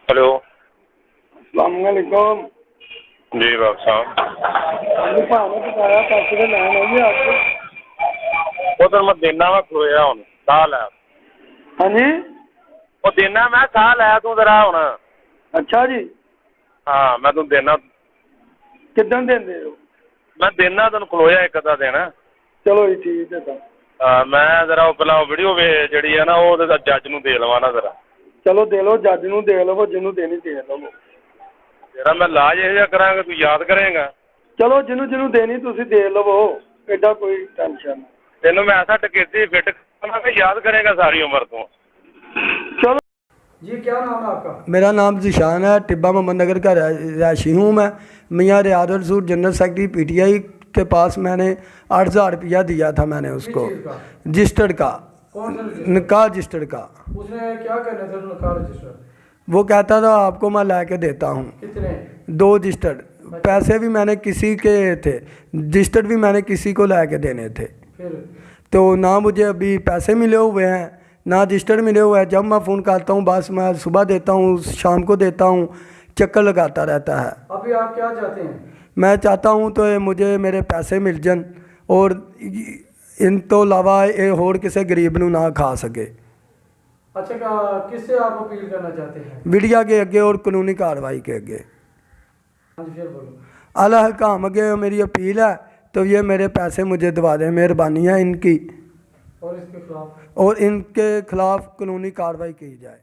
Hello. अस्सलामुअलैकुम। जी बाब साहब, अभी भाने बताया पैसे तो लैन है जी आपको। वो तो मैं देना मैं खोया हूँ साल है। हाँ जी, वो देना मैं साल है तू जरा हूँ। अच्छा जी। हाँ मैं तू देना, किदन देंदे हो? मैं देना तेन खलोया एक अद्धा दिन। चलो जी ठीक है सर। मैं जरा पहला वीडियो वे जी है ना वो जज नूं दे लवा ना जरा। चलो दे लो, जज नूं दे लवो, जिन्हों देनी दे लवो। जरा मैं इलाज यह करांगा तू याद करेगा। चलो जिन्हों जिन्हों देनी तुसी दे लवो, एडा कोई टेंशन नहीं। तेनों मैं ऐसा टकेती फिट करना कि याद करेगा सारी उम्र तू। चलो जी, क्या नाम है आपका? मेरा नाम जिशान है, टिब्बा मोहम्मद नगर का रहायशी हूँ मैं। मियाँ रियाद रसूल जनरल सेक्रेटरी पीटीआई के पास मैंने 8,000 रुपया दिया था मैंने उसको। रजिस्टर्ड का, निकाह रजिस्टर्ड का। उसने क्या करना था निकाह रजिस्टर्ड? वो कहता था आपको मैं ला के देता हूँ। कितने? 2 रजिस्टर्ड। पैसे भी मैंने किसी के थे, रजिस्टर्ड भी मैंने किसी को ला के देने थे। फिर तो ना मुझे अभी पैसे मिले हुए हैं ना रजिस्टर्ड मिले हुए हैं। जब मैं फ़ोन करता हूँ बस मैं सुबह देता हूँ, शाम को देता हूँ, चक्कर लगाता रहता है। अभी आप क्या चाहते हैं? मैं चाहता हूँ तो मुझे मेरे पैसे मिल जान और इन तो अलावा ये होर किसी गरीब नू ना खा सके। अच्छा, किससे आप अपील करना चाहते हैं? मीडिया के अगे और कानूनी कार्रवाई के अगे। फिर बोलो। आला हकाम अगे मेरी अपील है तो ये मेरे पैसे मुझे दबा दें, मेहरबानी है इनकी। और इनके खिलाफ कानूनी कार्रवाई की जाए।